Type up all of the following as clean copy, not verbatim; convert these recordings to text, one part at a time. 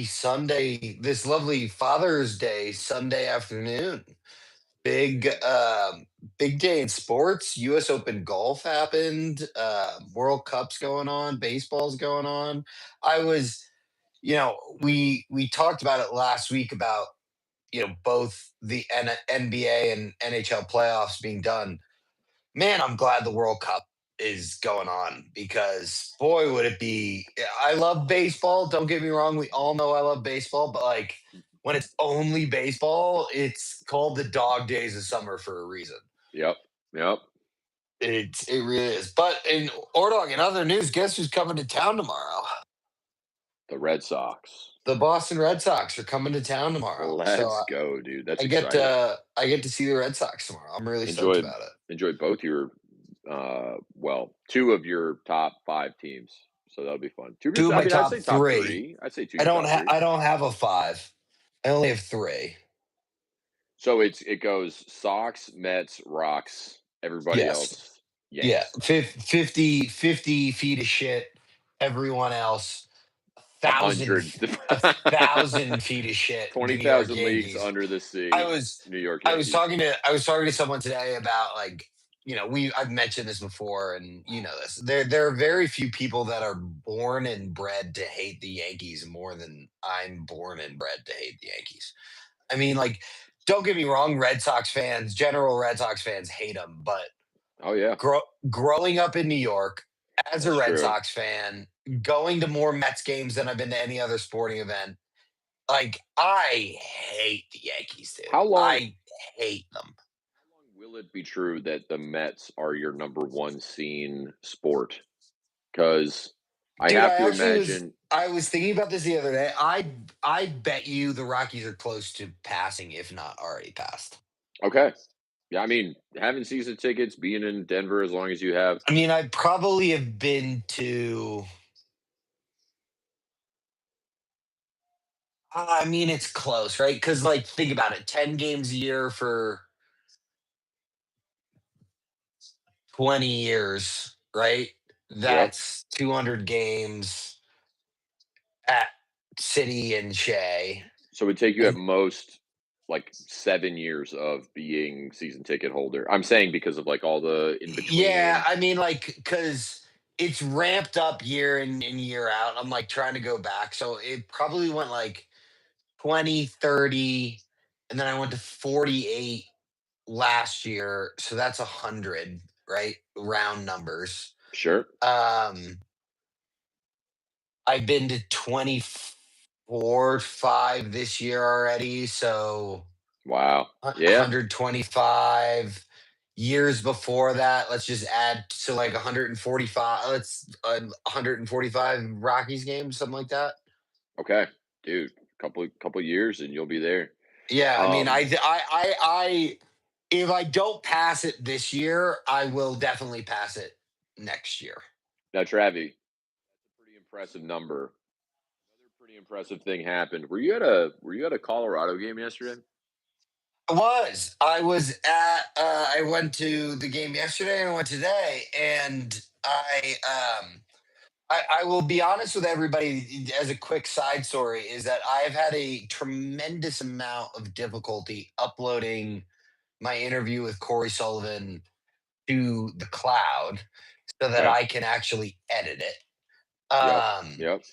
Sunday, this lovely Father's Day Sunday afternoon. Big, big day in sports. U.S. Open golf happened. World Cup's going on. Baseball's going on. I was, we talked about it last week about both the NBA and NHL playoffs being done. Man, I'm glad the World Cup is going on because boy, would it be. I love baseball. Don't get me wrong. We all know I love baseball, but like when it's only baseball, it's called the dog days of summer for a reason. Yep. Yep. It really is. But in Ordog, in other news, guess who's coming to town tomorrow? The Red Sox. The Boston Red Sox are coming to town tomorrow. So Let's go, dude. That's I get exciting. I get to see the Red Sox tomorrow. I'm really stoked about it. Enjoy both your two of your top 5 teams. So that'll be fun. Two of my top I'd say top three. 3. I'd say 2 I of your don't top have 3. I don't have a 5. I only have 3. So it goes Sox, Mets, Rocks, everybody Yes. else. Yeah, Yankees. 50 feet of shit. Everyone else, 100. 1,000 feet of shit. 20,000 leagues under the sea. New York Yankees. I was talking to someone today about like I've mentioned this before, and you know this. There are very few people that are born and bred to hate the Yankees more than I'm born and bred to hate the Yankees. I mean, like, don't get me wrong, general Red Sox fans hate them, but oh yeah, growing up in New York as That's a Red true. Sox fan, going to more Mets games than I've been to any other sporting event, like I hate the Yankees, dude. I hate them. How long will it be true that the Mets are your number 1 seen sport? Because I have to imagine. I was thinking about this the other day. I bet you the Rockies are close to passing, if not already passed. Okay. Yeah, I mean, having season tickets, being in Denver as long as you have. I mean, I probably have been to. I mean, it's close, right? Because, like, think about it: 10 games a year for 20 years, right? That's 200 games at City and Shea. So it would take you at most like 7 years of being season ticket holder. I'm saying because of like all the in between. Yeah, I mean, like, because it's ramped up year in and year out. I'm like trying to go back. So it probably went like 20, 30, and then I went to 48 last year. So that's 100, right? Round numbers. Sure. I've been to 24, 5 this year already. So wow. Yeah. 125 years before that. Let's just add to like 145. Let's 145 Rockies games, something like that. Okay, dude. Couple years and you'll be there. Yeah, I mean, I if I don't pass it this year, I will definitely pass it next year. Now, Travi, that's a pretty impressive number. Another pretty impressive thing happened. Were you at a Colorado game yesterday? I was at I went to the game yesterday and I went today, and I will be honest with everybody as a quick side story is that I've had a tremendous amount of difficulty uploading my interview with Corey Sullivan to the cloud so that I can actually edit it. Yep.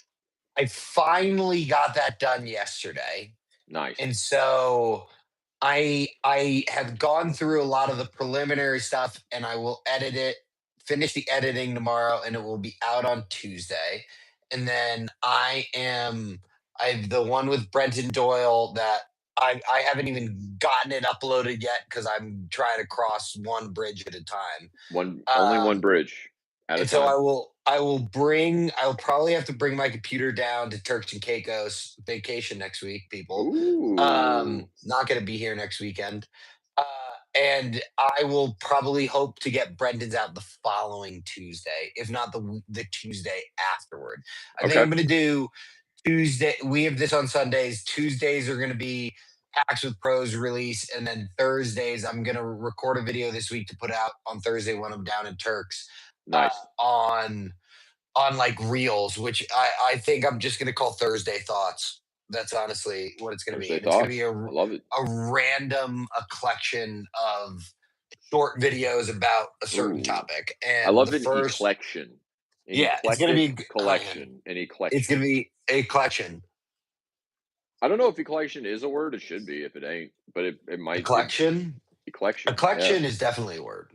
I finally got that done yesterday. Nice. And so I have gone through a lot of the preliminary stuff, and I will finish the editing tomorrow, and it will be out on Tuesday. And then I have the one with Brenton Doyle that I haven't even gotten it uploaded yet because I'm trying to cross one bridge at a time. Only one bridge at a time. So I'll probably have to bring my computer down to Turks and Caicos vacation next week, people. Not going to be here next weekend. And I will probably hope to get Brendan's out the following Tuesday, if not the Tuesday afterward. I think I'm going to do Tuesday. We have this on Sundays. Tuesdays are going to be Hacks with Pros release, and then Thursdays I'm going to record a video this week to put out on Thursday when I'm down in Turks. Nice. On like Reels, which I think I'm just going to call Thursday Thoughts. That's honestly what it's going to be. Thursday And it's going to be thoughts. I love it. a collection of short videos about a certain Ooh, topic. I And the love an first, eclection, an yeah, it's going to eclectic be, oh, man, collection, an it's going eclection. to be a collection. I don't know if eclection is a word. It should be if it ain't, but it A might. collection? A Eclection. Yeah. collection is definitely a word.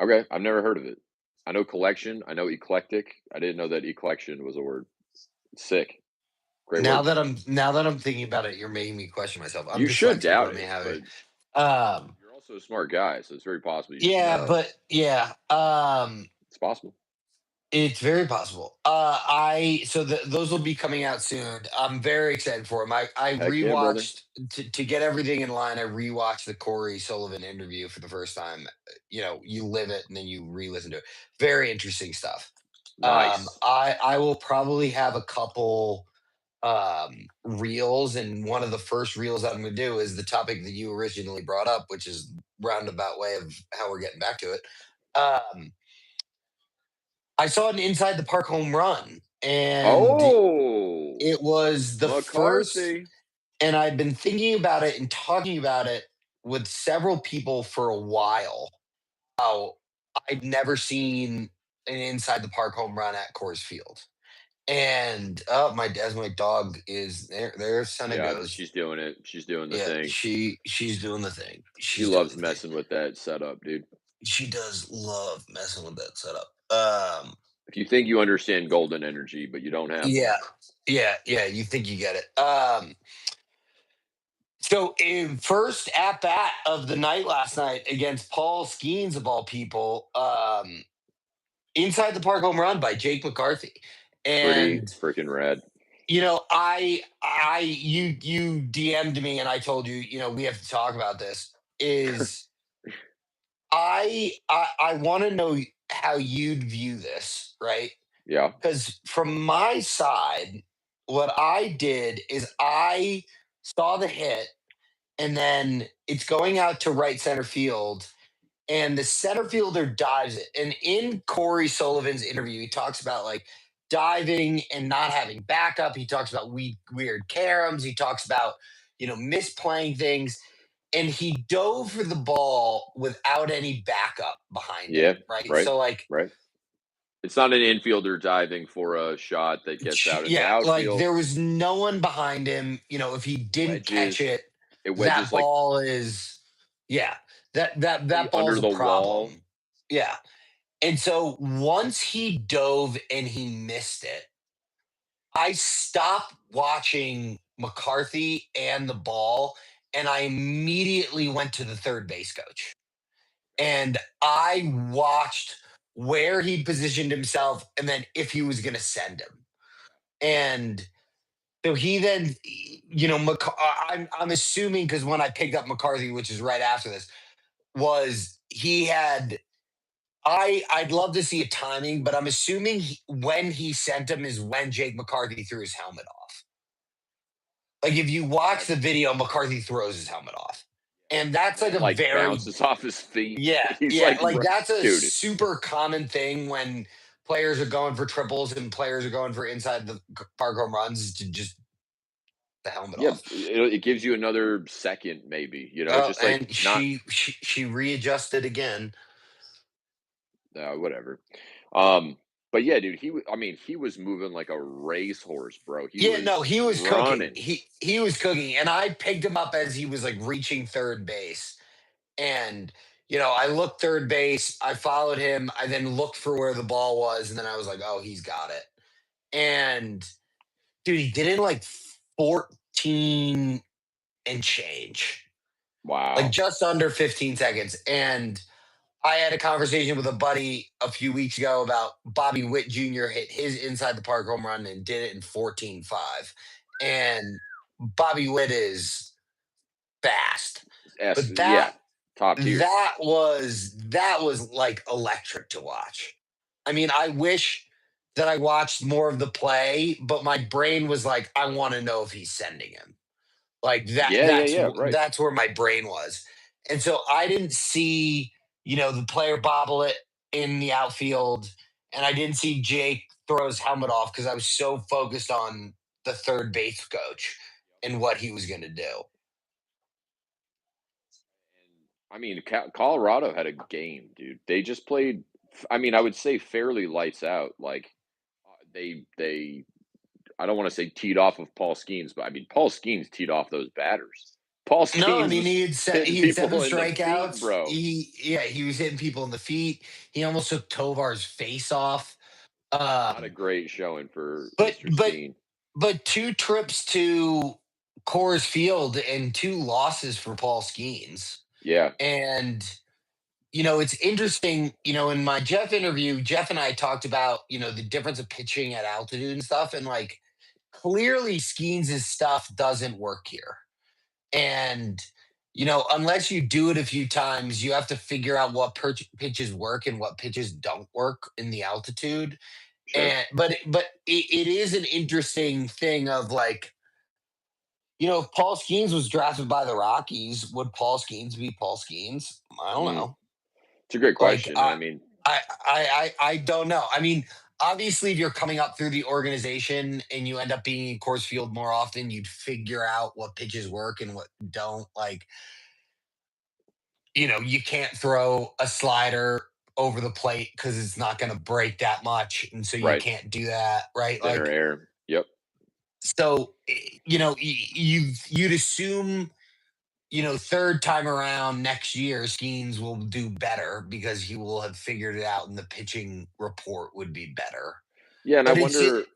Okay. I've never heard of it. I know collection. I know eclectic. I didn't know that eclection was a word. Sick. Great word. Now that I'm thinking about it, you're making me question myself. I'm You should dyslexic. doubt Let me it, have it. but Um, you're also a smart guy, so it's very possible you just yeah, know. but yeah, It's possible. it's very possible. Those will be coming out soon. I'm very excited for them. I Heck yeah, brother. rewatched to get everything in line. I rewatched the Corey Sullivan interview for the first time. You live it and then you re-listen to it. Very interesting stuff. Nice. I will probably have a couple reels, and one of the first reels I'm going to do is the topic that you originally brought up, which is roundabout way of how we're getting back to it. I saw an inside the park home run, and Oh, it was the first. McCarthy. And I've been thinking about it and talking about it with several people for a while. How I'd never seen an inside the park home run at Coors Field. And as my dog is there, Senna Yeah, goes. she's doing it. She's doing the Yeah, thing. she's doing the thing. She She's doing loves the thing. messing with that setup, dude. She does love messing with that setup. If you think you understand golden energy, but you don't have one. Yeah, yeah. You think you get it. So in first at bat of the night last night against Paul Skeens of all people, inside the park home run by Jake McCarthy. Pretty And freaking rad. you DM'd me and I told you, we have to talk about this. Is I want to know how you'd view this, right? Yeah. Because from my side, what I did is I saw the hit, and then it's going out to right center field, and the center fielder dives it. And in Corey Sullivan's interview, he talks about like diving and not having backup. He talks about weird caroms. He talks about misplaying things, and he dove for the ball without any backup behind Yeah. him. Right, Right. so like. Right. It's not an infielder diving for a shot that gets out into Yeah, like outfield. there was no one behind him. If he didn't catch Wedges. it, It that wedges like ball is, yeah, way that under ball's a the wall. problem. Yeah. And so once he dove and he missed it, I stopped watching McCarthy and the ball, and I immediately went to the third base coach. And I watched where he positioned himself and then if he was going to send him. And so he then, I'm assuming, because when I picked up McCarthy, which is right after this, was he had. I'd love to see a timing, but I'm assuming when he sent him is when Jake McCarthy threw his helmet off. Like if you watch the video, McCarthy throws his helmet off, and that's like And a like very, bounces off his feet. yeah, He's yeah, like, like that's a dude. super common thing when players are going for triples and players are going for inside the park home runs, is to just the helmet Yeah, off. it gives you another second, maybe. Just like And not she readjusted again. whatever. But yeah, dude, I mean, he was moving like a racehorse, bro. He Yeah, no, was he was cooking. running. He was cooking, and I picked him up as he was like reaching third base. And I looked third base. I followed him. I then looked for where the ball was, and then I was like, "Oh, he's got it." And dude, he did it in like 14 and change, like Wow. just under 15 seconds. And I had a conversation with a buddy a few weeks ago about Bobby Witt Jr. hit his inside the park home run and did it in 14.5. And Bobby Witt is fast. But Yeah, top tier. that was like electric to watch. I mean, I wish that I watched more of the play, but my brain was like, I want to know if he's sending him. Like that Yeah, yeah, yeah, right. that's where my brain was. And so I didn't see, the player bobble it in the outfield, and I didn't see Jake throw his helmet off because I was so focused on the third base coach. and what he was going to do. I mean, Colorado had a game, dude. They just played. I mean, I would say fairly lights out. Like they. I don't want to say teed off of Paul Skeens, but I mean Paul Skeens teed off those batters. Paul No, I Skeens mean was hitting he had seven people in the feet, strikeouts. bro. He was hitting people in the feet. He almost took Tovar's face off. Not a great showing for But Mr. but Skeen. but two trips to Coors Field and two losses for Paul Skeens. Yeah, And it's interesting, in my Jeff interview, Jeff and I talked about, the difference of pitching at altitude and stuff. And like clearly Skeens' stuff doesn't work here. And unless you do it a few times, you have to figure out what pitches work and what pitches don't work in the altitude. sure. But it is an interesting thing of like, if Paul Skeens was drafted by the Rockies, would Paul Skeens be Paul Skeens? I don't Mm, know. it's a great Like question, and I mean, I don't know. I mean, obviously, if you're coming up through the organization and you end up being in Coors Field more often, you'd figure out what pitches work and what don't. Like, you can't throw a slider over the plate because it's not going to break that much, and so you right, can't do that, right? center Like, air. Yep. so you'd assume, third time around next year, Skeens will do better because he will have figured it out, and the pitching report would be better. Yeah, and I But it's it. wonder.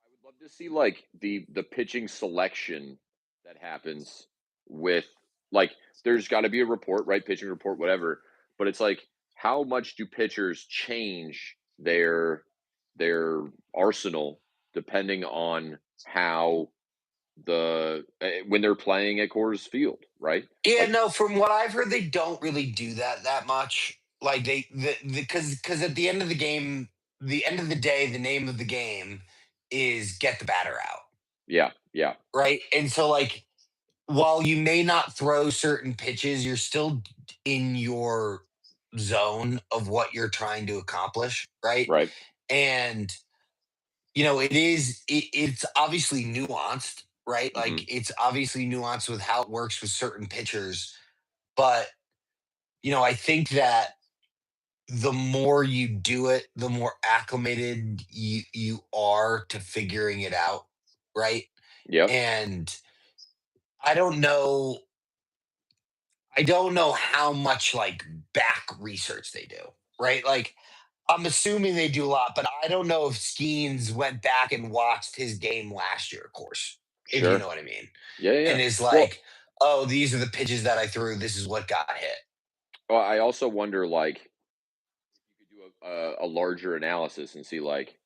I would love to see like the pitching selection that happens with like there's got to be a report, right? Pitching report, whatever. But it's like how much do pitchers change their arsenal depending on how when they're playing at Coors Field, right? Yeah, Like, no. From what I've heard, they don't really do that much. Like because at the end of the game, the end of the day, the name of the game is get the batter out, yeah, yeah, right? And so like while you may not throw certain pitches, you're still in your zone of what you're trying to accomplish, right? right. And it's obviously nuanced, right? Hmm. Like it's obviously nuanced with how it works with certain pitchers, but I think that the more you do it, the more acclimated you are to figuring it out, right? Yep, And I don't know I don't know how much like back research they do, right? Like I'm assuming they do a lot, but I don't know if Skeens went back and watched his game last year, of course, if you sure. know what I mean. Yeah, yeah, yeah. And is Well, like, oh, these are the pitches that I threw. This is what got hit. I also wonder like you could do a larger analysis and see like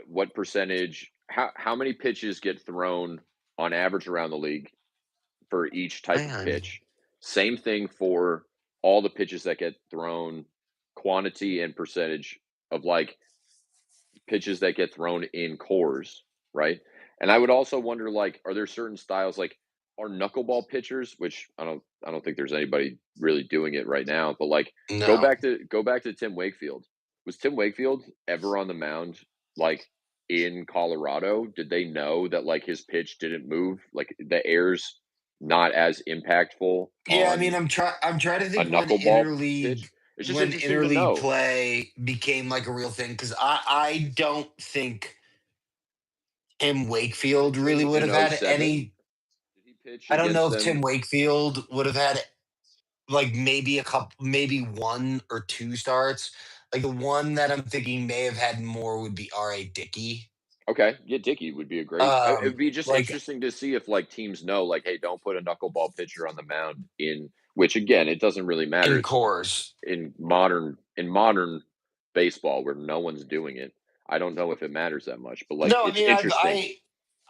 what percentage how many pitches get thrown on average around the league for each type of Man. pitch. Same thing for all the pitches that get thrown, quantity and percentage of like pitches that get thrown in cores, right? And I would also wonder like are there certain styles like are knuckleball pitchers, which I don't think there's anybody really doing it right now, but like No. go back to Tim Wakefield. Was Tim Wakefield ever on the mound like in Colorado? Did they know that like his pitch didn't move? Like the air's not as impactful Yeah, I mean, on I'm trying to a think knuckleball pitch. It's just when interesting to interleague know. play became like a real thing because I don't think Tim Tim Wakefield Wakefield really would have in had '07. any. Did he pitch I don't know against if Tim them? Wakefield would have had like maybe a couple, maybe one or two starts. Like the one that I'm thinking may have had more would be R.A. Dickey. Okay, yeah, Dickey would be a great. It'd be just Like interesting to see if like teams know, like, hey, don't put a knuckleball pitcher on the mound in. Which again, it doesn't really matter. in It's cores. in modern baseball where no one's doing it. I don't know if it matters that much, but like, No, I it's mean, interesting.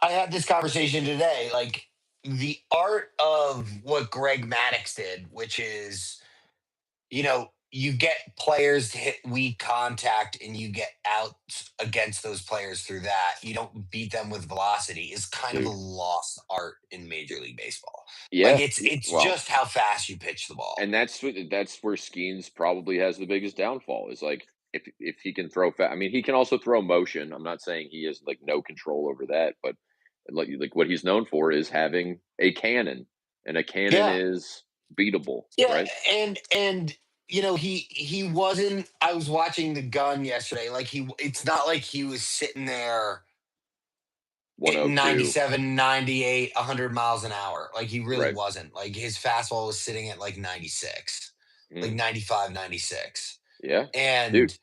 I had this conversation today. Like the art of what Greg Maddox did, which is, you get players to hit weak contact and you get outs against those players through that. You don't beat them with velocity is kind of a Dude, lost art in Major League Baseball. Like yeah, it's well, just how fast you pitch the ball. and that's where Skeens probably has the biggest downfall is like if he can throw I mean, he can also throw motion. I'm not saying he has like no control over that, but Like what he's known for is having a cannon, and a cannon Yeah. is beatable, Yeah, right? and he wasn't. I was watching the gun yesterday. Like it's not like he was sitting there hitting 102, 97, 98, 100 miles an hour. Like he really right? wasn't. Like his fastball was sitting at like 96, like Mm, 95, 96. yeah, dude.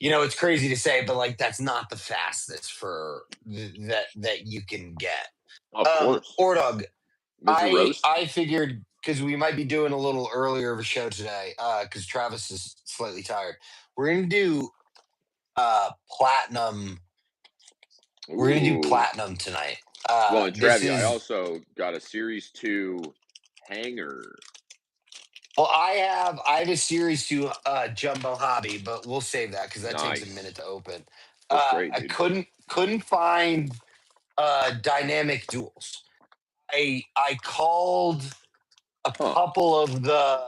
And it's crazy to say, but like that's not the fastest for that you can get. Of course, Ordog, Mr. I Roast. I figured because we might be doing a little earlier of a show today, because Travis is slightly tired. We're gonna do platinum. We're gonna do Ooh. platinum tonight. Well, and This Travi, I is also got a Series 2 hanger. well, I have a series to Jumbo Hobby, but we'll save that because that takes a minute Nice. to open. That's great, I dude. couldn't find dynamic duels. I called a Huh. couple of the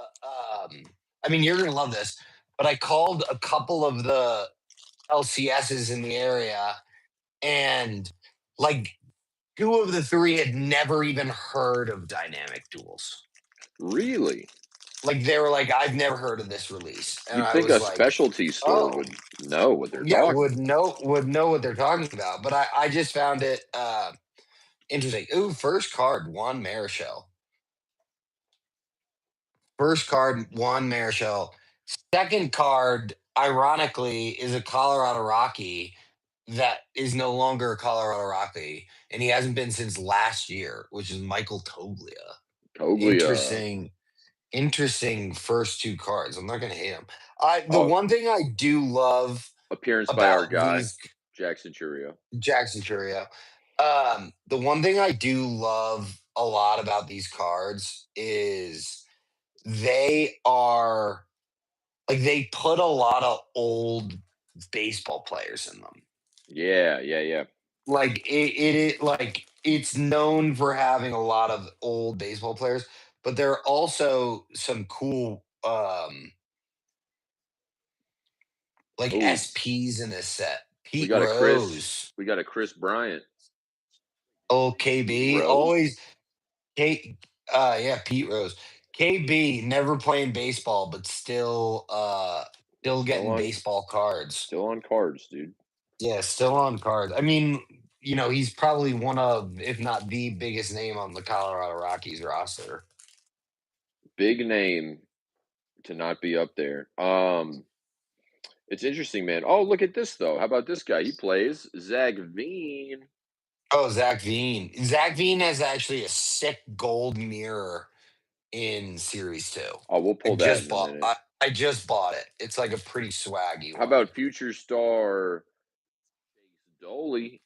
I mean you're gonna love this, but I called a couple of the LCSs in the area, and like two of the three had never even heard of dynamic duels. Really? Like they were like, I've never heard of this release. And You'd I think was a like, specialty store oh, would know what they're yeah, talking would know what they're talking about. But I just found it interesting. Ooh, first card, Juan Marichal. First card, Juan Marichal. Second card, ironically, is a Colorado Rocky that is no longer a Colorado Rocky, and he hasn't been since last year, which is Michael Toglia. Coglia. Interesting, interesting first two cards. I'm not gonna hate him. The Oh, one thing I do love appearance by our about guy, these Jackson Churio. Jackson Churio, the one thing I do love a lot about these cards is they are like they put a lot of old baseball players in them. Yeah, yeah, yeah. Like it like it's known for having a lot of old baseball players, but there are also some cool like Oh, SPs in this set. we Pete got a Chris. Rose, We got a Chris Bryant. old Pete KB, Rose. always K yeah, Pete Rose. KB never playing baseball, but still Still getting on. baseball cards. Still on cards, dude. Yeah, still on cards. I mean, he's probably one of, if not the biggest name on the Colorado Rockies roster. Big name to not be up there. It's interesting, man. Oh, look at this though. How about this guy? He plays Zach Veen. Oh, Zach Veen. Zach Veen has actually a sick gold mirror in Series 2. Oh, we'll I pull that just in a bought minute. I just bought it. It's like a pretty swaggy How one. about future star Dolly?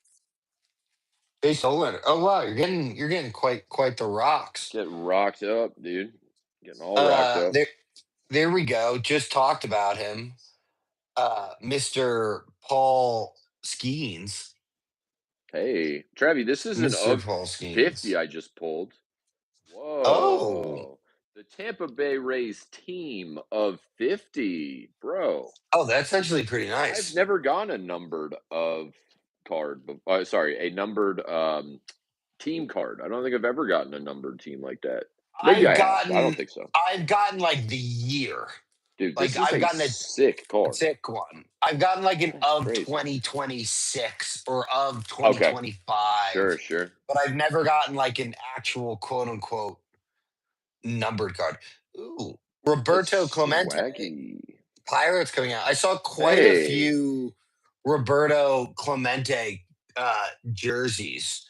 Base Olander. Oh wow, you're getting quite the rocks. Get rocked up, dude. Getting all rocked up. There we go. Just talked about him. Mr. Paul Skeens. Hey, Travi, this is an Mr. of Paul 50 Skeens. I just pulled. Oh. Whoa. The Tampa Bay Rays team of 50, bro. Oh, that's actually pretty I've nice. never gotten a numbered of card. Sorry, a numbered team card. I don't think I've ever gotten a numbered team like that. Maybe I've I have. I don't gotten think so. I've gotten like the year. Dude, Like this is I've a gotten a sick card. sick one. I've gotten like an That's of crazy. 2026 or of Okay. 2025, Sure, sure. but I've never gotten like an actual quote unquote numbered card. Ooh, Roberto That's Clemente, swaggy. Pirates coming out. I saw quite a Hey, few Roberto Clemente jerseys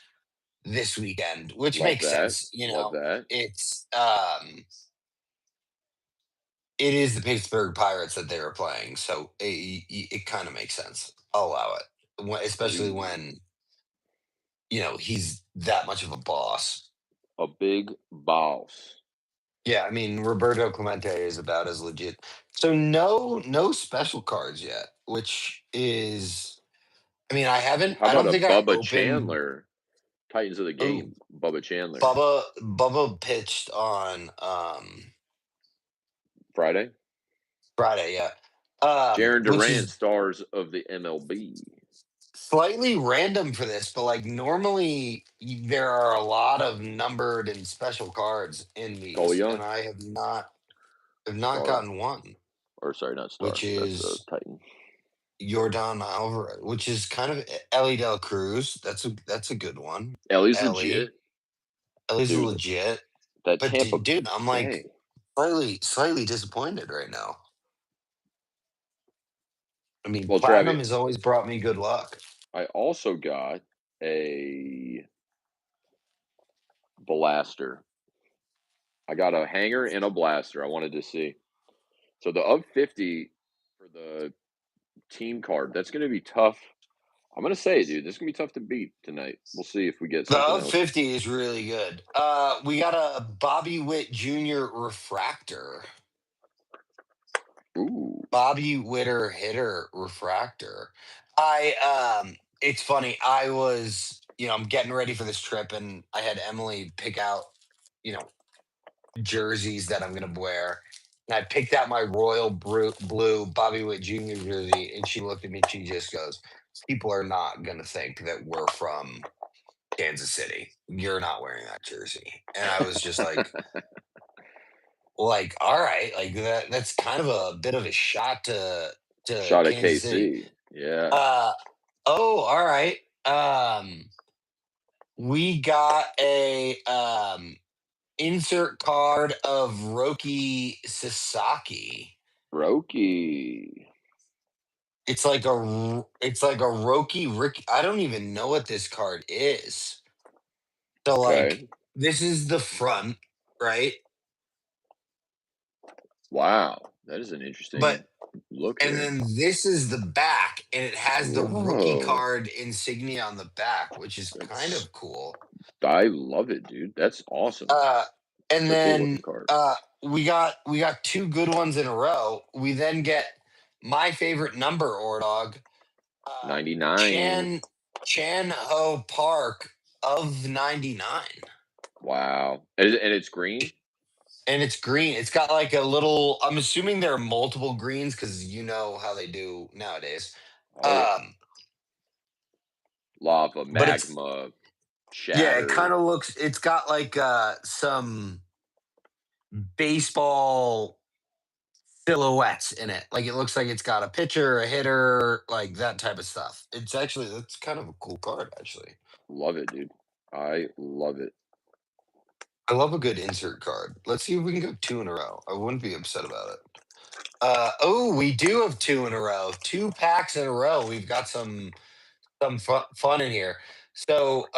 this weekend, which love makes that. sense. Love that. It's it is the Pittsburgh Pirates that they were playing, so it kind of makes sense. I'll allow it, especially Ooh, when he's that much of a boss. a big boss. Yeah, I mean Roberto Clemente is about as legit. So no special cards yet, which is, I mean, How I about don't a think I Bubba opened. Chandler? Titans of the Oh, game. Bubba Chandler. Bubba pitched on Friday. Friday. Yeah. Jaron Which Durant, is stars of the MLB. slightly random for this, but like normally there are a lot of numbered and special cards in Cole these, and Young, I have not star, gotten one, or sorry, not which star. That's a is Titan. Jordan Alvarez, which is kind of Ellie Del Cruz. That's a good one. Ellie's legit, Ellie, Ellie's dude. legit, That but Tampa dude, I'm like Bay. slightly disappointed right now. I mean, Well, Travis, platinum has always brought me good luck. I also got a blaster. I got a hanger and a blaster. I wanted to see. So the of 50 for the team card. That's going to be tough. I'm going to say, dude, this is going to be tough to beat tonight. We'll see if we get The something of else. 50 is really good. We got a Bobby Witt Jr. refractor. Ooh, Bobby Witter hitter refractor. It's funny. I was, I'm getting ready for this trip and I had Emily pick out, you know, jerseys that I'm going to wear. And I picked out my blue Bobby Witt Jr. jersey and she looked at me and she just goes, people are not going to think that we're from Kansas City. You're not wearing that jersey. And I was just like, all right, like that's kind of a bit of a shot to shot at Kansas City. KC. Yeah. Uh oh, all right. We got a insert card of Roki Sasaki. Roki. It's like a Roki Rick. I don't even know what this card is. So like Okay. this is the front, right? Wow. That is an But interesting look and there. then this is the back, and it has the rookie Whoa. card insignia on the back, which is kind That's of cool. I love it, dude. That's awesome. Uh, and It's a cool looking then card. we got two good ones in a row. We then get my favorite number, Ordog, uh, 99. Chan Ho Park of 99. Wow. And it's green? And it's green. It's got like a little. I'm assuming there are multiple greens because you know how they do nowadays. Oh yeah. Um, Lava, but it's magma, Yeah, it shatter. kind of looks. It's got like some baseball silhouettes in it. Like it looks like it's got a pitcher, a hitter, like that type of stuff. That's kind of a cool card actually. Love it, dude. I love it. I love a good insert card. Let's see if we can go two in a row. I wouldn't be upset about it. We do have two in a row. Two packs in a row. We've got some fun in here. So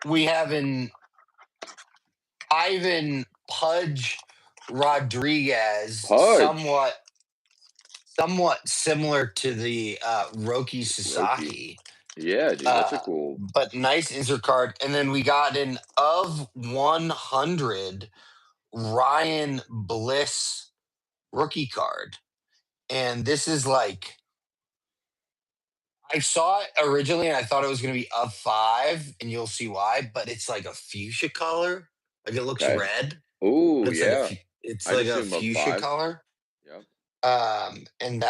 we have an Ivan Pudge Rodriguez, Pudge. somewhat similar to the Roki Roki. Sasaki, Yeah, dude, that's a cool. but nice insert card. And then we got an of 100 Ryan Bliss rookie card, and this is like I saw it originally and I thought it was going to be of 5, and you'll see why. But it's like a fuchsia color, like it looks Okay. red, Oh, but yeah. it's I'd like a assume of fuchsia 5. color. Yep. And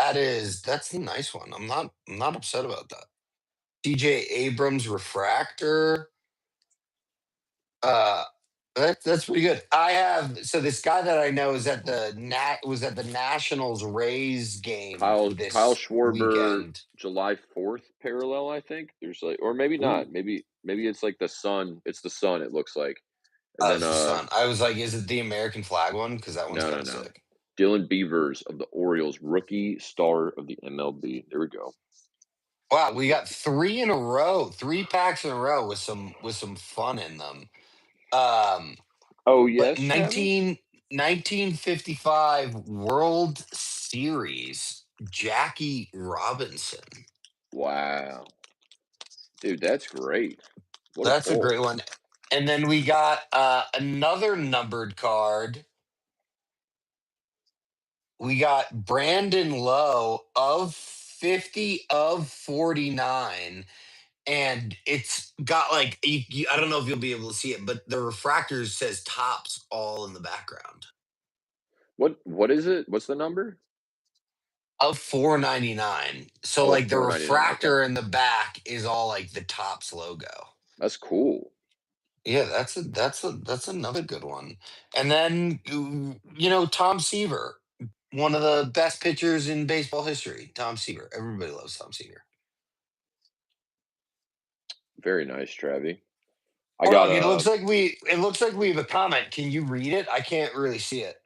that's the nice one. I'm not upset about that. CJ Abrams refractor. Uh that's pretty good. This guy that I know is at the Nationals Rays game Kyle this Schwarber, weekend. July 4th parallel, I think. There's like, or maybe Ooh, not. Maybe it's like the sun. It's the sun, it looks like. And then it's the sun. I was like, is it the American flag one? Because that one's no, kind no, of no. sick. Dylan Beavers of the Orioles, rookie star of the MLB. There we go. Wow, we got three in a row, three packs in a row with some fun in them. Um, Oh, But yes, Travis? 1955 World Series, Jackie Robinson. Wow. Dude, that's great. What a That's a pull. great one. And then we got another numbered card. We got Brandon Lowe of 50 of 49. And it's got like, I don't know if you'll be able to see it, but the refractor says tops all in the background. What is it? What's the number? of $4.99. So Oh, like the $4.99. Okay, refractor in the back is all like the Topps logo. that's cool. Yeah, that's another good one. And then Tom Seaver, one of the best pitchers in baseball history. Tom Seaver. Everybody loves Tom Seaver. Very nice, Travi. I Hold got on, a it looks like we have a comment. Can you read it? I can't really see it.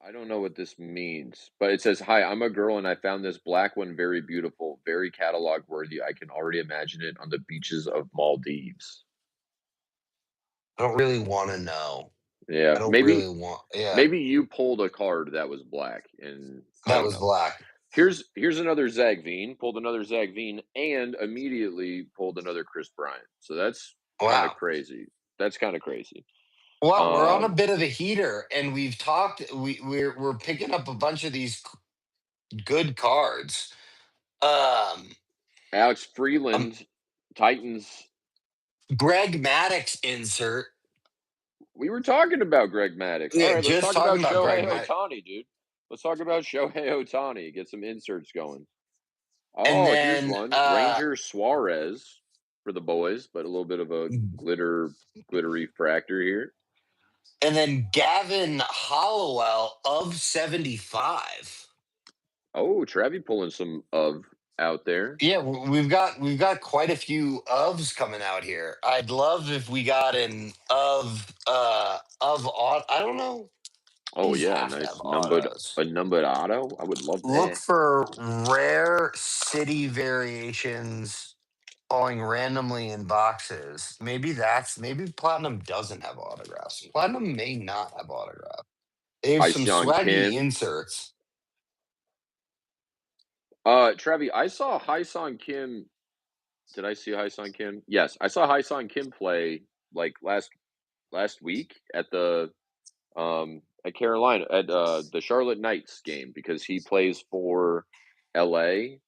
I don't know what this means, but it says, "Hi, I'm a girl and I found this black one very beautiful, very catalog worthy. I can already imagine it on the beaches of Maldives." I don't really want to know. Yeah, I don't really maybe want. Yeah, maybe you pulled a card that was black, and I that don't was know. black. Here's another Zagveen, pulled another Zagveen, and immediately pulled another Chris Bryant. So that's kind of Wow. crazy. That's kind of crazy. Wow, we're on a Um, bit of a heater, and we've talked. We're picking up a bunch of these good cards. Um, Alex um, Freeland, Titans. Greg Maddox insert. We were talking about Greg Maddox. All Yeah, right, let's just talk about talking about Shohei Greg Maddox, Ohtani, dude. Let's talk about Shohei Ohtani. Get some inserts going. and Oh, here's then one. Ranger Suarez for the boys, but a little bit of a glittery fractor here. Gavin Hollowell of 75. Oh, Travi pulling some of out there. Yeah, we've got quite a few ofs coming out here. I'd love if we got an I don't know. Oh These yeah, have to have nice autos. numbered auto. I would love Look that. for rare city variations falling randomly in boxes. Maybe Platinum doesn't have autographs. Platinum may not have autographs. They have some Hyseon swaggy Kim. inserts. Travi, I saw Hyseon Kim. Did I see Hyseon Kim? Yes, I saw Hyseon Kim play like last week at Carolina at the Charlotte Knights game because he plays for LA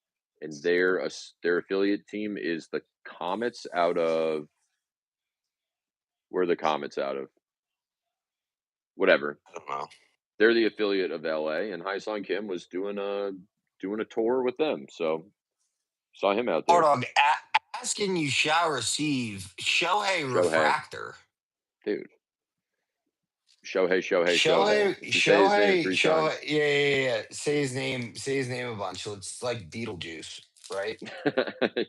and their affiliate team is the Comets out of where are the Comets out of? Whatever. I don't know. They're the affiliate of LA and Hyseon Kim was doing a tour with them. So saw him out there. Ordog, asking you shall receive Shohei Shohei, Refractor. dude. Shohei. Shohei, If you say his name three Shohei. times. Yeah. Say his name a bunch. So it's like Beetlejuice, right?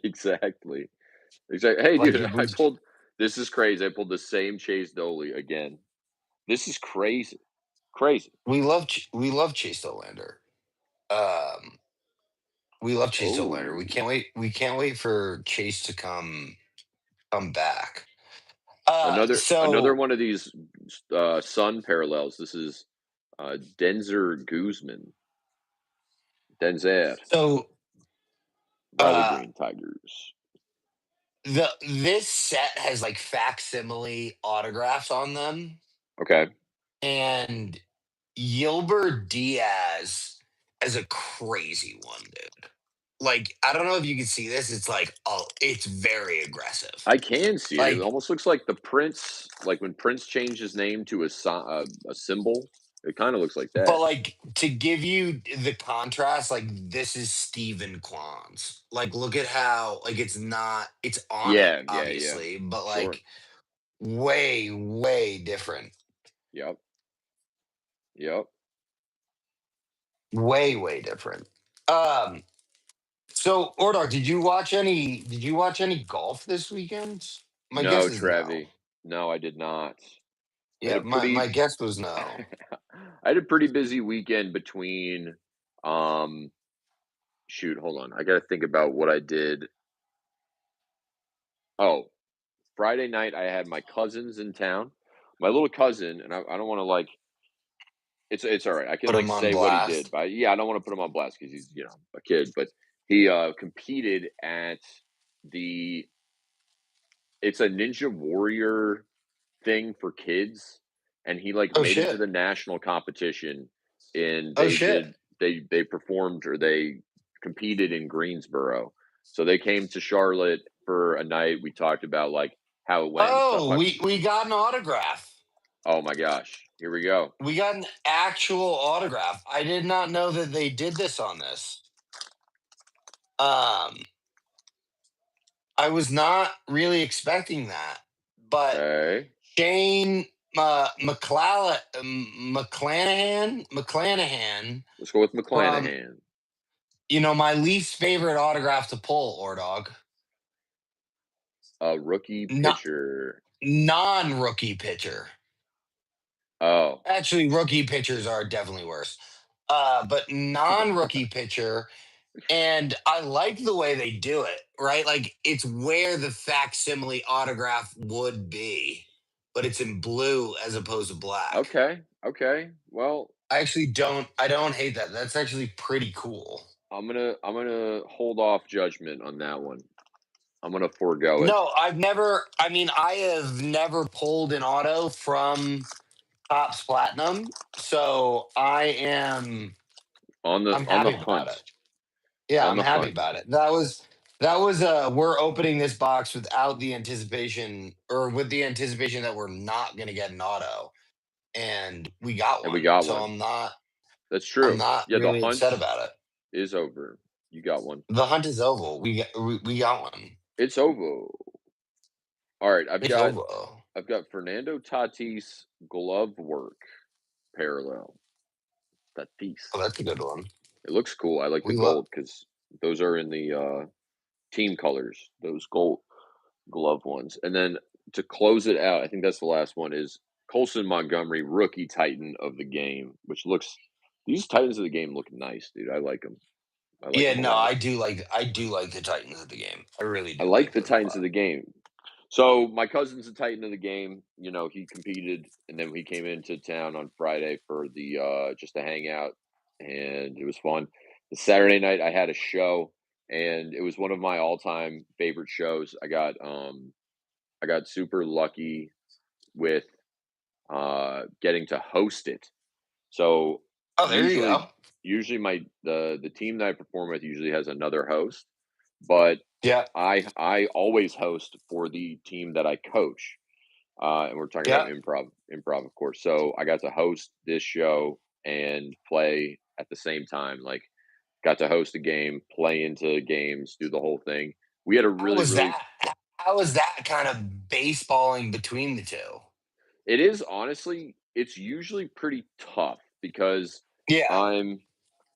Exactly. Exactly. Hey, Like dude, if we this is crazy. I pulled the same Chase Doley again. This is crazy. Crazy. we love Chase Dolander. Um, we love Chase Dolander. Oh, We can't wait for Chase to come back. another So one of these Sun parallels. This is Denzer Guzman. Denzer, so Riley uh Green Tigers. this set has like facsimile autographs on them, Okay. and Gilbert Diaz is a crazy one, dude. Like, I don't know if you can see this. It's like, oh, it's very aggressive. I can see it. It Like, almost looks like the Prince, like when Prince changed his name to a symbol. It kind of looks like but that. like to give you the contrast, like this is Steven Kwan's. Like, look at how like it's on it, Yeah. obviously, but Sure. like way different. Yep. Yep. Way different. Um, so Ordog, did you watch any golf this weekend? My No, guess is no. Trevi. No, I did not. I had Yeah, a my pretty guess was no. I had a pretty busy weekend between um shoot, hold on. I got to think about what I did. Oh, Friday night I had my cousins in town. My little cousin and I don't want to like it's all right. I can Put like him on say what he did, blast. but yeah, I don't want to put him on blast cuz he's, a kid, but he competed at the it's a Ninja Warrior thing for kids, and he like Oh made it to shit. the national competition, and Oh shit. they performed or they competed in Greensboro. So they came to Charlotte for a night. We talked about like how it went and stuff. Oh, we got an autograph. Oh my gosh. Here we go. We got an actual autograph. I did not know that they did this on this. Um, I was not really expecting that, but Okay. Shane McClanahan Let's go with from McClanahan. my least favorite autograph to pull, Ordog. A rookie Not pitcher. non-rookie pitcher. Oh. Actually, rookie pitchers are definitely worse. But non-rookie pitcher, and I like the way they do it, right? Like it's where the facsimile autograph would be, but it's in blue as opposed to black. Okay. Okay. Well, I don't hate that. That's actually pretty cool. I'm gonna hold off judgment on that one. I'm gonna forego it. No, I have never pulled an auto from Topps Platinum, so I'm On the happy about it. hunt. Yeah, On I'm the happy hunt. about it. That was we're opening this box without the anticipation, or with the anticipation that we're not going to get an auto, and we got And we one. got So one. That's I'm true. not Yeah, the really hunt upset about it. is over. You got one. The hunt is oval. We got one. It's over. All right, It's oval. I've got Fernando Tatis glove work parallel. Oh, Tatis. that's a good one. It looks cool. I like the We love. gold because those are in the team colors. Those gold glove ones. And then to close it out, I think that's the last one is Colson Montgomery, rookie Titan of the game, which looks these Titans of the game look nice, dude. I like them. I like Yeah, them a no, lot. I do like the Titans of the game. I really I do like like the them a Titans of lot. the game. So my cousin's a Titan of the game. You know, he competed, and then he came into town on Friday for the just to hang out, and it was fun. The Saturday night I had a show, and it was one of my all-time favorite shows. I got super lucky with getting to host it. So Oh, there you usually go. usually the team that I perform with usually has another host, but Yeah, I always host for the team that I coach. And we're talking about yeah. improv, of course. So I got to host this show and play at the same time. Like, got to host a game, play into games, do the whole thing. We had a How really, was really. that? How was that kind of baseballing between the two? It is honestly, it's usually pretty tough because Yeah, I'm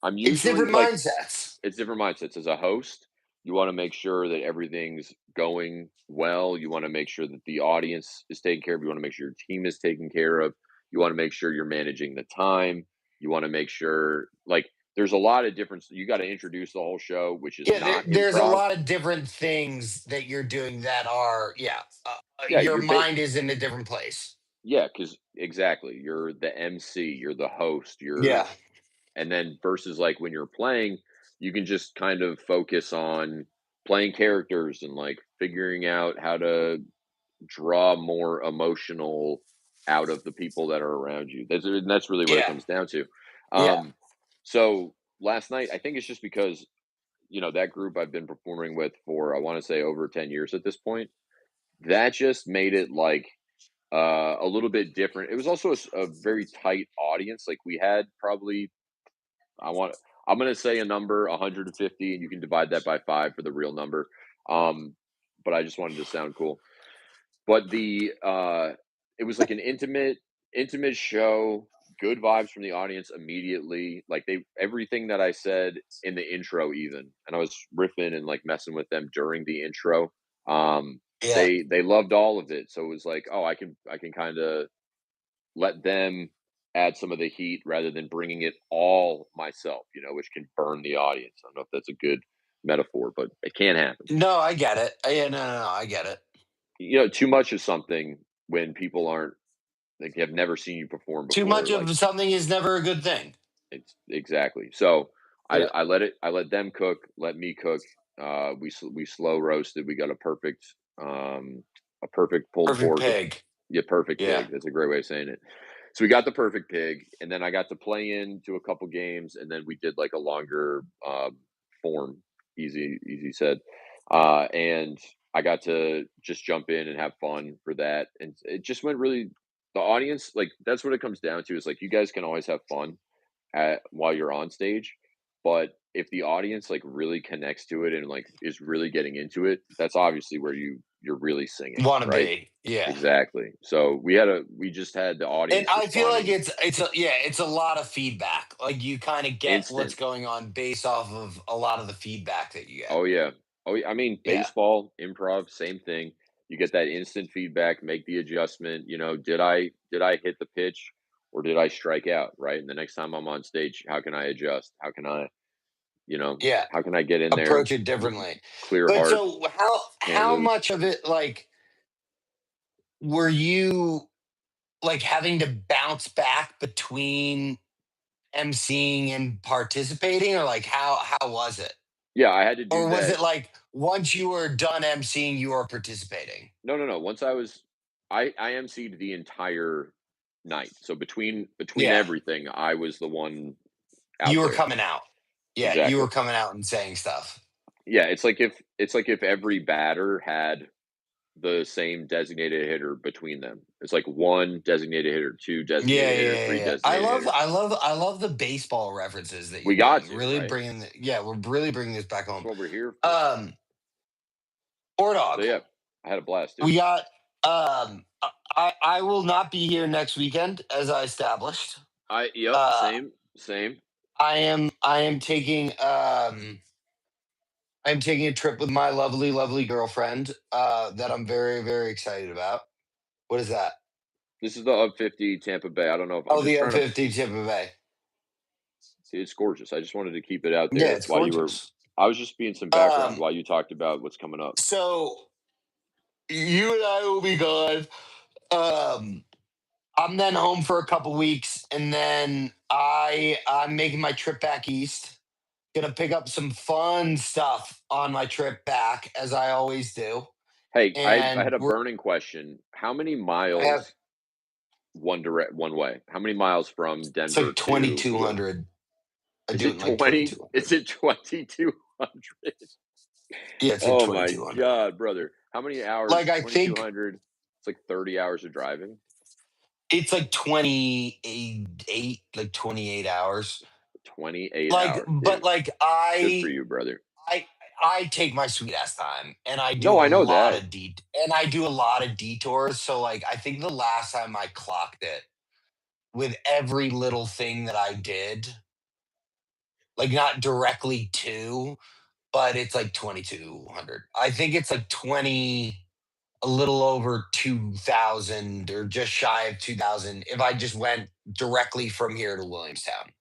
I'm it's usually different like mindsets. it's different mindsets. As a host, you want to make sure that everything's going well. You want to make sure that the audience is taken care of. You want to make sure your team is taken care of. You want to make sure you're managing the time. You want to make sure, like, there's a lot of difference. You got to introduce the whole show, which is Yeah, not there's a improv. lot of different things that you're doing that are, yeah, Yeah, your mind is in a different place. yeah, because exactly, you're the MC, you're the host, Yeah, and then versus like when you're playing, you can just kind of focus on playing characters and like figuring out how to draw more emotional out of the people that are around you. That's really what it yeah, comes down to. yeah. Um, so last night, I think it's just because that group I've been performing with for I want to say over 10 years at this point. That just made it like a little bit different. It was also a very tight audience. Like we had probably I want I'm gonna say a number 150, and you can divide that by 5 for the real number. Um, but I just wanted to sound cool. But it was like an intimate show, good vibes from the audience immediately. Like they everything that I said in the intro even, and I was riffing and like messing with them during the intro. Um, Yeah. they loved all of it. So it was like, oh, I can kind of let them add some of the heat rather than bringing it all myself, which can burn the audience. I don't know if that's a good metaphor, but it can happen. No, I get it. Yeah, no, I get it. Too much of something when people aren't like have never seen you perform Too much before, like of something is never a good thing. it's exactly. So Yeah, I let them cook, let me cook. We slow roasted. We got a perfect pulled perfect pork. pig. Yeah, perfect Yeah, pig. That's a great way of saying it. So we got the perfect pig, and then I got to play into a couple games, and then we did like a longer form. Easy said, and I got to just jump in and have fun for that, and it just went really the audience, like, that's what it comes down to is, like, you guys can always have fun at while you're on stage, but if the audience, like, really connects to it and, like, is really getting into it, that's obviously where you're really singing, Want to right? be, yeah. Exactly. So, we just had the And audience I feel like responding it's a lot of feedback. Like you kind of get what's instant. going on based off of a lot of the feedback that you get. Oh, yeah. Oh, yeah, I mean, Yeah. baseball, improv, same thing. You get that instant feedback, make the adjustment, did I hit the pitch or did I strike out, right? And the next time I'm on stage, how can I adjust? You know, Yeah. how can I get in there Approach it with differently. clear But heart, so how can't lose? much of it like were you like having to bounce back between emceeing and participating, or like how was it? Yeah, I had to do Or was that. it like once you were done emceeing, you were participating? No, no, no. Once I emceed the entire night. So between Yeah. everything, I was the one You out were there. coming out. Yeah, you Exactly. were coming out and saying stuff. Yeah, it's like if every batter had the same designated hitter between them. It's like 1 designated hitter, 2 Yeah, designated yeah, hitter, yeah, 3 yeah. I designated love hitters. I love I love the baseball references that We you're got doing. to, Really right? bringing yeah, we're really bringing this back That's home. what we're here for. Um, Poor So, dog. yeah, I had a blast, dude. We got I will not be here next weekend as I established. Yep, Uh same, same. I am taking a trip with my lovely, lovely girlfriend that I'm very, very excited about. What is that? This is the Up 50 Tampa Bay. I don't know if I'm Oh, just the trying to M50 Tampa Bay. it's gorgeous. I just wanted to keep it out Yeah, there it's while you were gorgeous. I was just being some background Um, while you talked about what's coming up. so you and I will be gone. Um, I'm then home for a couple weeks, and then I'm making my trip back east. Gonna pick up some fun stuff on my trip back, as I always do. Hey, I had And a burning question. How many I have miles one way? How many miles from it's Denver like to Will? 2,200. I Is do it it in like 20? Is 2,200. it 2,200? Yeah, it's like Oh my 2,200. god, brother. How many Like hours? I think 2,200. It's like 30 hours of driving. it's like 28, like 28 hours. 28 Like, hours, but dude. like Good for you, brother. I I take my sweet ass time and I do No, a I know lot that. of and I do a lot of detours. So like I think the last time I clocked it with every little thing that I did, like not directly to, but it's like 2,200. I think it's like 20, a little over 2,000 or just shy of 2,000 if I just went directly from here to Williamstown.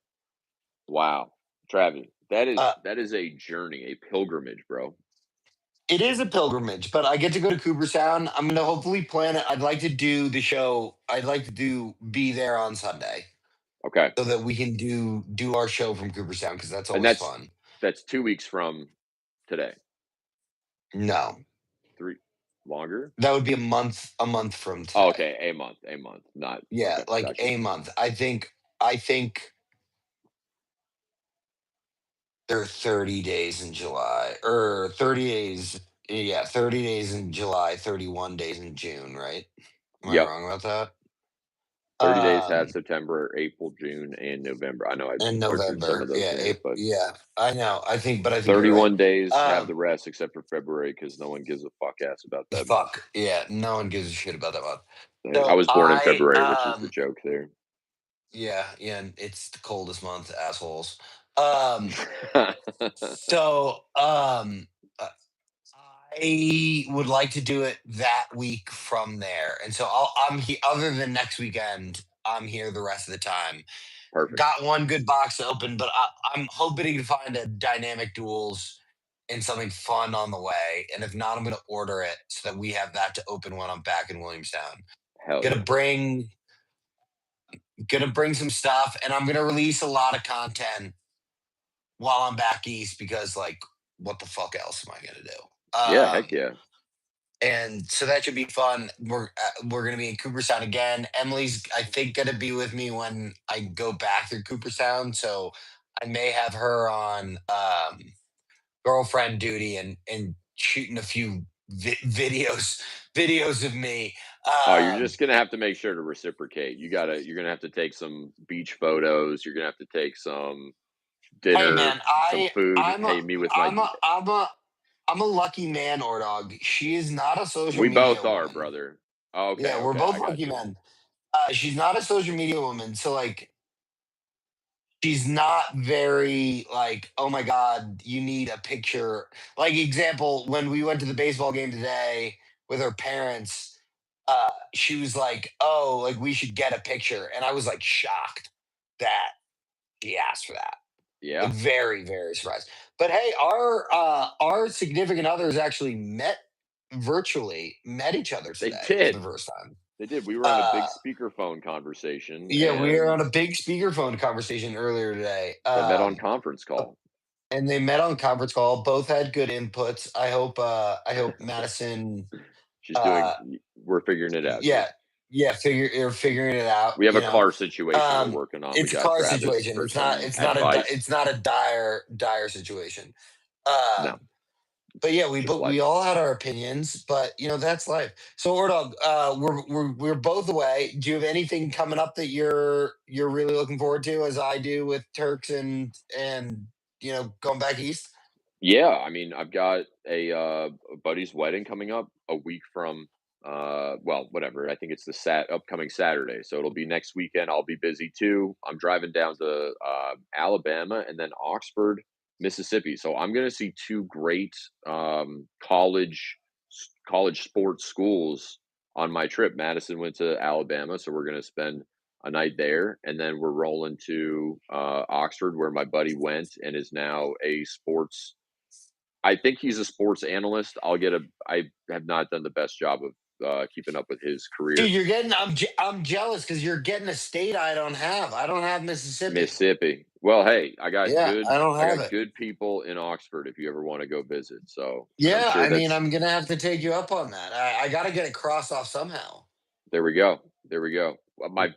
Wow. Travis, that is Uh, that is a journey, a pilgrimage, bro. it is a pilgrimage, but I get to go to Cooperstown. I'm going to hopefully plan it. I'd like to do the show. I'd like to be there on Sunday Okay. so that we can do our show from Cooperstown because that's And always that's fun. that's 2 weeks from today. No, 3 longer? that would be a month from Oh, today. okay, a month, not Yeah, okay, like gotcha. a month. I think there are 30 days in July or 30 days. Yeah, 30 days in July, 31 days in June, right? Am I Yep, wrong about that? 30 days have Um, September, April, June, and November. I know I in butchered some November. of those Yeah, names, but yeah, I know. But I think you're right. 31 days have Um, the rest except for February because no one gives a fuck ass about that month. fuck. Yeah, no one gives a shit about that one. I So was born in I February, which is the joke there. yeah, yeah, and it's the coldest month, assholes. Um, so uh, I would like to do it that week from there, and so I'm other than next weekend, I'm here the rest of the time. Perfect. Got one good box to open, but I'm hoping to find a dynamic duels and something fun on the way. And if not, I'm going to order it so that we have that to open when I'm back in Williamstown. Hell Gonna yeah. bring gonna bring some stuff, and I'm gonna release a lot of content while I'm back east because like, what the fuck else am I gonna do? Yeah, heck yeah. And so that should be fun. We're gonna be in Cooperstown again. Emily's I think gonna be with me when I go back through Cooperstown, so I may have her on girlfriend duty and shooting a few videos of me. Oh, you're Um, just gonna have to make sure to reciprocate. You're gonna have to take some beach photos. You're gonna have to take some hey dinner, man, some food. I'm a Hey, me with my I'm d a I'm a I'm a lucky man, or dog. She is not a social we media both are, woman. brother. Yeah, Okay, we're okay, both I got lucky you. men. She's not a social media woman, so like she's not very like, oh my god, you need a picture. Like example, when we went to the baseball game today with her parents, she was like, oh, like we should get a picture, and I was like shocked that she asked for that. Yeah, Like very, very surprised. But hey, our significant others actually met each other they today for the did. first time. They did. We were on a big Uh speakerphone conversation, yeah, we were and on a big speakerphone conversation earlier today. they met on conference call. And they met on conference call. Both had good inputs. I hope Madison She's doing. uh We're figuring it out, dude. yeah, yeah, you're figuring it out, We have you a know. car situation we're working on. We It's a got car Travis situation. for some advice. It's not a dire situation. No, But yeah, it's just we life. all had our opinions, but you know that's life. So, Ordog, we're both away. Do you have anything coming up that you're really looking forward to, as I do with Turks and you know going back east? Yeah, I mean, I've got a buddy's wedding coming up a week from well, whatever. I think it's the upcoming Saturday. So it'll be next weekend. I'll be busy too. I'm driving down to Alabama and then Oxford, Mississippi. So I'm going to see two great college sports schools on my trip. Madison went to Alabama, so we're going to spend a night there, and then we're rolling to Oxford, where my buddy went and is now a sports I think he's a sports analyst. I have not done the best job of keeping up with his Dude, career. I'm jealous because you're getting a state I don't have. I don't have Mississippi. Mississippi. Well, hey, Yeah, I don't I have got it. good people in Oxford if you ever want to go visit. So, and I'm Yeah, sure I mean, that's I'm gonna have to take you up on that. I got to get it crossed off somehow. there we go. There we go.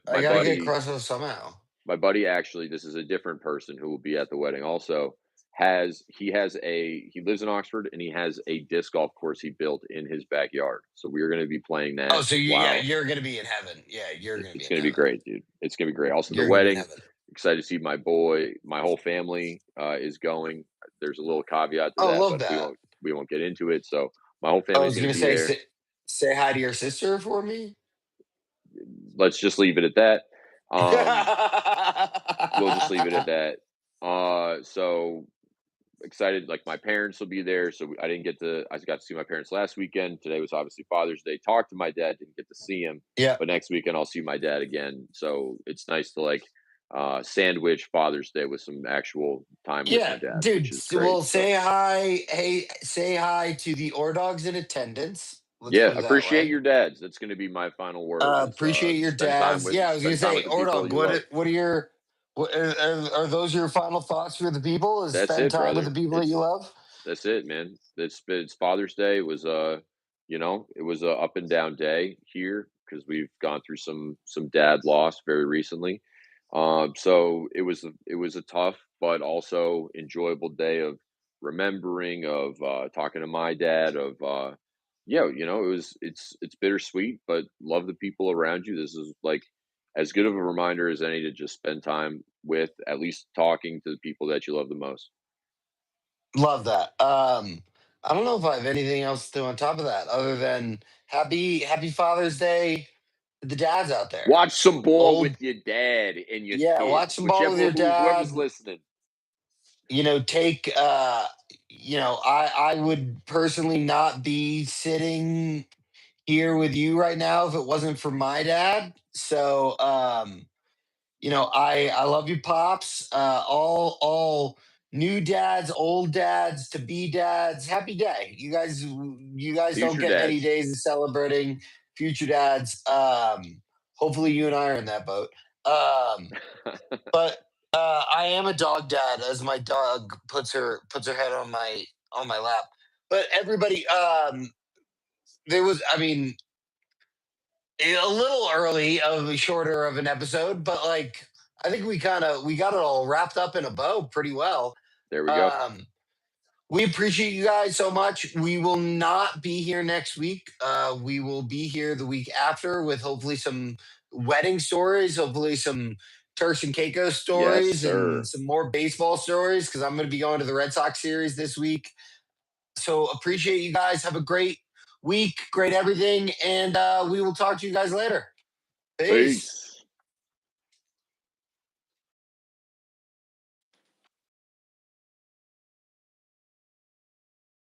I got to get it crossed off somehow. My buddy actually, this is a different person who will be at the wedding also, he lives in Oxford and he has a disc golf course he built in his backyard. So we're going to be playing Oh, that so yeah, while you're gonna be in heaven. Yeah, you're gonna be it's in gonna be heaven. great, dude. It's gonna be great. Also, the You're gonna be in wedding, heaven. excited to see my boy. My whole family is going. There's a little caveat to Oh, that, love but that. we won't get into it. So my whole I family's was gonna gonna be there. say hi to your sister for me. Let's just leave it at that. Um, we'll just leave it at that. So excited. Like my parents will be there. So I got to see my parents last weekend. Today was obviously Father's Day. Talked to my dad, didn't get to see him, Yeah, but next weekend I'll see my dad again. So it's nice to like sandwich Father's Day with some actual time with yeah, my dad, which dude. is great. Well, So say hi. Hey, say hi to the Ordogs in attendance. Let's yeah, put it that appreciate way. your dads. That's going to be my final word. Is Appreciate your dads. Yeah, I was gonna spend time say, with the people Ordog. you love. What are your are those your final thoughts for the people? Is That's spend it, time with the brother. people that you love. That's it, man. It's Father's Day. It was it was a up and down day here because we've gone through some dad loss very recently. So it was a tough but also enjoyable day of remembering, of talking to my dad, of yeah, it's bittersweet, but love the people around you. This is like as good of a reminder as any to just spend time with, at least talking to the people that you love the most. Love that. I don't know if I have anything else to do on top of that, other than Happy Father's Day to the dads out there. Watch some ball with Old, your dad and your yeah, watch kids, some ball with your whoever's dad. listening. You know, take you know, I would personally not be sitting here with you right now if it wasn't for my dad. So you know, I love you, pops. All new dads, old dads, to be dads. Happy day, you guys don't Future get many dads. days of celebrating future dads. Hopefully, you and I are in that boat. Um, but I am a dog dad, as my dog puts her head on my lap. But everybody, there was, I mean, a little early of a shorter of an episode, but like I think we got it all wrapped up in a bow pretty well. There we go. Um, We appreciate you guys so much. We will not be here next week. We will be here the week after with hopefully some wedding stories, hopefully some Turks and Caicos Yes, stories, and sir. some more baseball stories because I'm going to be going to the Red Sox series this week. So appreciate you guys. Have a great week, great everything, and we will talk to you guys later. Peace. Peace.